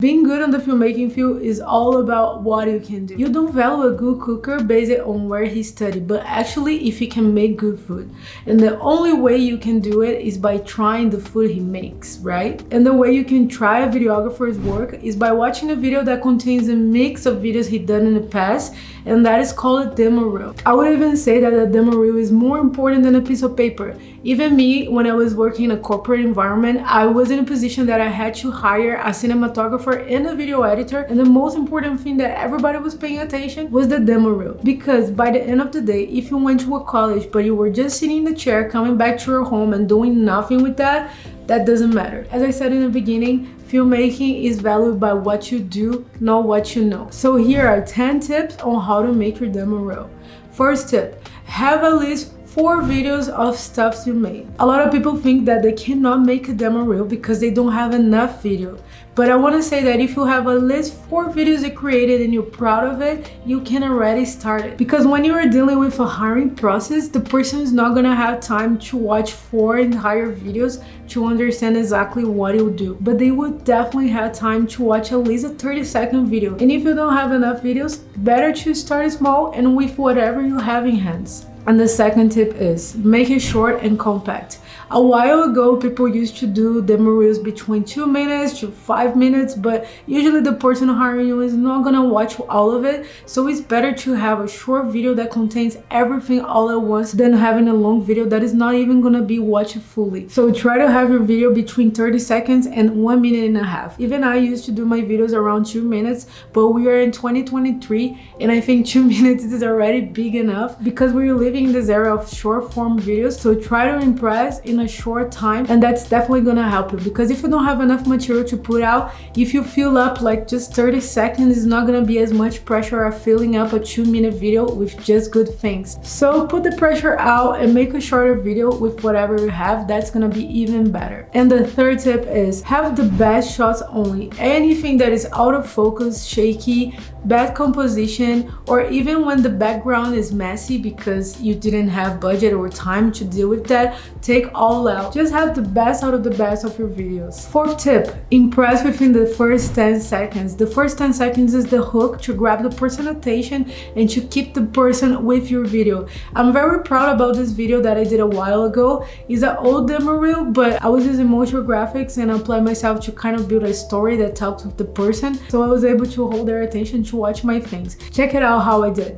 Being good on the filmmaking field is all about what you can do. You don't value a good cooker based on where he studied, but actually if he can make good food. And the only way you can do it is by trying the food he makes, right? And the way you can try a videographer's work is by watching a video that contains a mix of videos he done in the past, and that is called a demo reel. I would even say that a demo reel is more important than a piece of paper. Even me, when I was working in a corporate environment, I was in a position that I had to hire a cinematographer and a video editor, and the most important thing that everybody was paying attention was the demo reel. Because by the end of the day, if you went to a college but you were just sitting in the chair, coming back to your home and doing nothing with that doesn't matter. As I said in the beginning, filmmaking is valued by what you do, not what you know. So here are 10 tips on how to make your demo reel. First tip, have at least 4 videos of stuff you made. A lot of people think that they cannot make a demo reel because they don't have enough video. But I want to say that if you have at least 4 videos you created and you're proud of it, you can already start it. Because when you are dealing with a hiring process, the person is not gonna have time to watch 4 entire videos to understand exactly what you do. But they will definitely have time to watch at least a 30-second video. And if you don't have enough videos, better to start small and with whatever you have in hands. And the second tip is make it short and compact. A while ago, people used to do demo reels between 2 minutes to 5 minutes, but usually the person hiring you is not gonna watch all of it. So it's better to have a short video that contains everything all at once than having a long video that is not even gonna be watched fully. So try to have your video between 30 seconds and 1 minute and a half. Even I used to do my videos around 2 minutes, but we are in 2023 and I think 2 minutes is already big enough because we're living in this era of short form videos. So try to impress in a short time, and that's definitely gonna help you, because if you don't have enough material to put out, if you fill up like just 30 seconds, it's not gonna be as much pressure of filling up a 2-minute video with just good things. So put the pressure out and make a shorter video with whatever you have. That's gonna be even better. And the third tip is have the best shots only. Anything that is out of focus, shaky, bad composition, or even when the background is messy because you didn't have budget or time to deal with that, take all out. Just have the best out of the best of your videos. Fourth tip, impress within the first 10 seconds. The first 10 seconds is the hook to grab the person's attention and to keep the person with your video. I'm very proud about this video that I did a while ago. It's an old demo reel, but I was using motion graphics and applied myself to kind of build a story that talks with the person. So I was able to hold their attention to watch my things. Check it out how I did.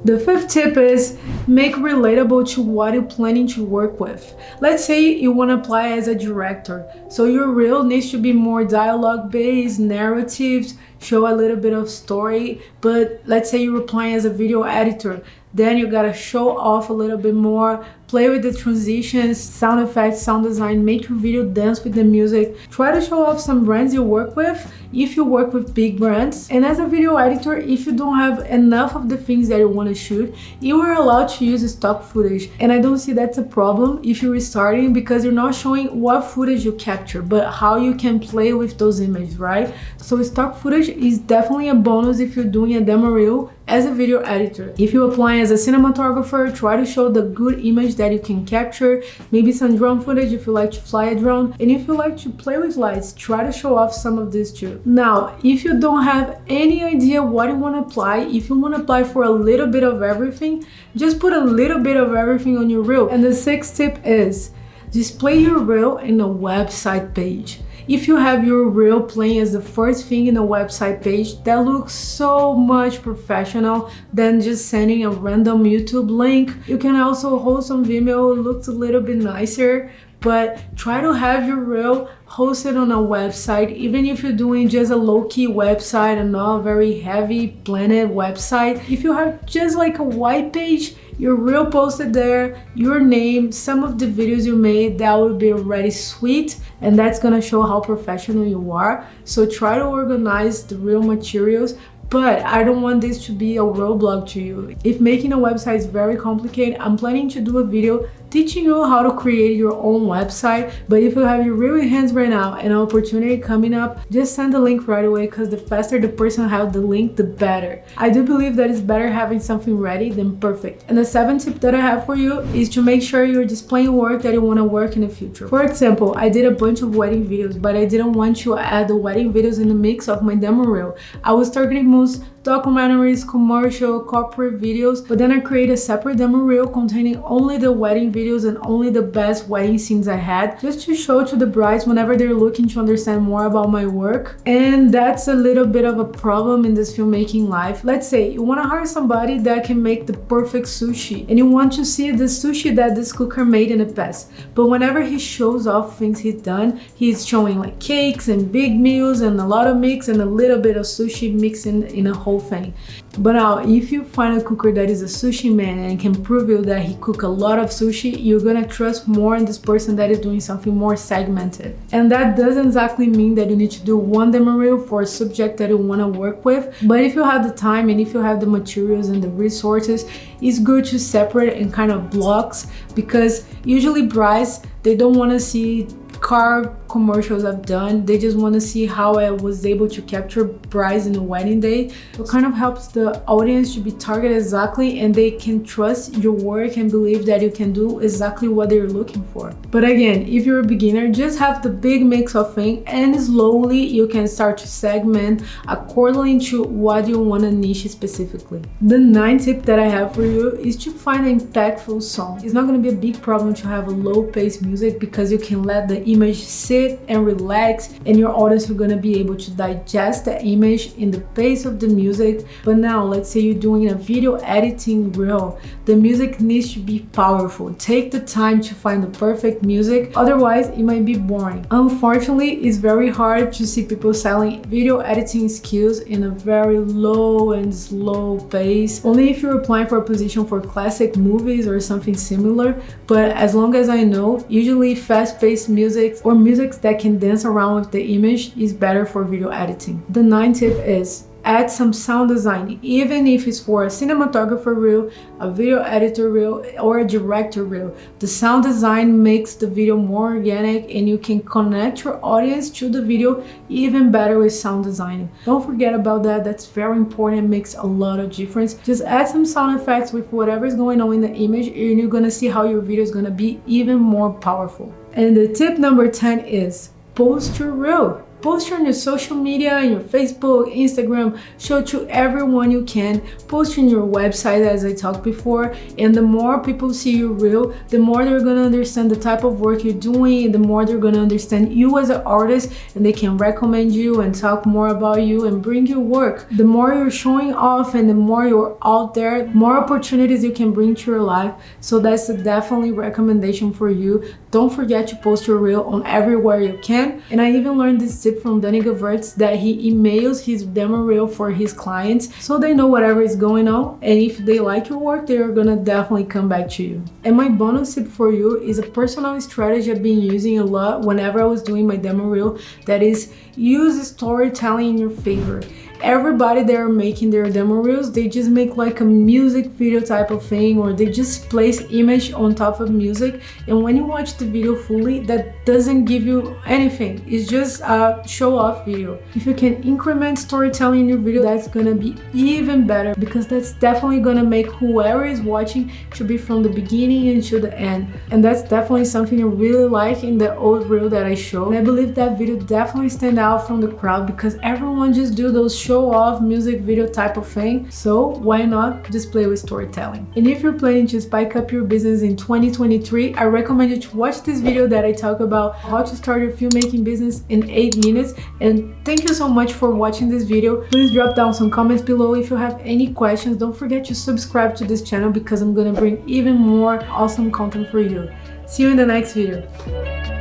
The fifth tip is make relatable to what you're planning to work with. Let's say you want to apply as a director, so your reel needs to be more dialogue based, narratives, show a little bit of story. But let's say you're applying as a video editor, then you gotta show off a little bit more, play with the transitions, sound effects, sound design, make your video dance with the music. Try to show off some brands you work with if you work with big brands. And as a video editor, if you don't have enough of the things that you want to shoot, you are allowed to use stock footage. And I don't see that's a problem if you're starting, because you're not showing what footage you capture, but how you can play with those images, right? So stock footage is definitely a bonus if you're doing a demo reel as a video editor. If you're applying as a cinematographer, try to show the good image that you can capture, maybe some drone footage if you like to fly a drone, and if you like to play with lights, try to show off some of this too. Now, if you don't have any idea what you want to apply, if you want to apply for a little bit of everything, just put a little bit of everything on your reel. And the sixth tip is display your reel in a website page. If you have your reel playing as the first thing in a website page, that looks so much professional than just sending a random YouTube link. You can also host on Vimeo, it looks a little bit nicer, but try to have your reel hosted on a website, even if you're doing just a low-key website and not a very heavy planned website. If you have just like a white page, your reel posted there, your name, some of the videos you made, that would be already sweet, and that's gonna show how professional you are. So try to organize the reel materials, but I don't want this to be a roadblock to you. If making a website is very complicated, I'm planning to do a video teaching you how to create your own website. But if you have your reel in hands right now and an opportunity coming up, just send the link right away, because the faster the person has the link, the better. I do believe that it's better having something ready than perfect. And the 7th tip that I have for you is to make sure you're displaying work that you want to work in the future. For example, I did a bunch of wedding videos, but I didn't want to add the wedding videos in the mix of my demo reel. I was targeting most documentaries, commercial, corporate videos, but then I created a separate demo reel containing only the wedding videos and only the best wedding scenes I had, just to show to the brides whenever they're looking to understand more about my work. And that's a little bit of a problem in this filmmaking life. Let's say you want to hire somebody that can make the perfect sushi, and you want to see the sushi that this cooker made in the past, but whenever he shows off things he's done, he's showing like cakes and big meals and a lot of mix and a little bit of sushi mixed in a whole thing. But now, if you find a cooker that is a sushi man and can prove you that he cook a lot of sushi, you're gonna trust more in this person that is doing something more segmented. And that doesn't exactly mean that you need to do one demo reel for a subject that you want to work with, but if you have the time and if you have the materials and the resources, it's good to separate in kind of blocks, because usually brides, they don't want to see car commercials I've done. They just want to see how I was able to capture brides in the wedding day. So it kind of helps the audience to be targeted exactly, and they can trust your work and believe that you can do exactly what they're looking for. But again, if you're a beginner, just have the big mix of things, and slowly you can start to segment according to what you want to niche specifically. The 9th tip that I have for you is to find an impactful song. It's not going to be a big problem to have a low-paced music, because you can let the image sit and relax, and your audience are going to be able to digest the image in the pace of the music. But now, let's say you're doing a video editing reel, the music needs to be powerful. Take the time to find the perfect music, otherwise it might be boring. Unfortunately, it's very hard to see people selling video editing skills in a very low and slow pace, only if you're applying for a position for classic movies or something similar. But as long as I know, usually fast-paced music or music that can dance around with the image is better for video editing. The 9th tip is add some sound design, even if it's for a cinematographer reel, a video editor reel, or a director reel. The sound design makes the video more organic, and you can connect your audience to the video even better with sound design. Don't forget about that. That's very important. It makes a lot of difference. Just add some sound effects with whatever is going on in the image, and you're gonna see how your video is gonna be even more powerful. And the tip number 10 is post your reel. Post on your social media, in your Facebook, Instagram, show to everyone you can. Post on your website, as I talked before, and the more people see your reel, the more they're gonna understand the type of work you're doing, and the more they're gonna understand you as an artist, and they can recommend you and talk more about you and bring you work. The more you're showing off and the more you're out there, the more opportunities you can bring to your life. So that's a definitely recommendation for you. Don't forget to post your reel on everywhere you can. And I even learned this tip from Danny Gavertz, that he emails his demo reel for his clients so they know whatever is going on, and if they like your work, they're gonna definitely come back to you. And my bonus tip for you is a personal strategy I've been using a lot whenever I was doing my demo reel, that is, use storytelling in your favor. Everybody that are making their demo reels, they just make like a music video type of thing, or they just place image on top of music, and when you watch the video fully, that doesn't give you anything. It's just a show off video. If you can increment storytelling in your video, that's gonna be even better, because that's definitely gonna make whoever is watching to be from the beginning until the end. And that's definitely something I really like in the old reel that I showed. And I believe that video definitely stand out from the crowd, because everyone just do those show show off music video type of thing. So why not just play with storytelling? And if you're planning to spike up your business in 2023, I recommend you to watch this video that I talk about how to start your filmmaking business in 8 minutes. And thank you so much for watching this video. Please drop down some comments below if you have any questions. Don't forget to subscribe to this channel because I'm gonna bring even more awesome content for you. See you in the next video.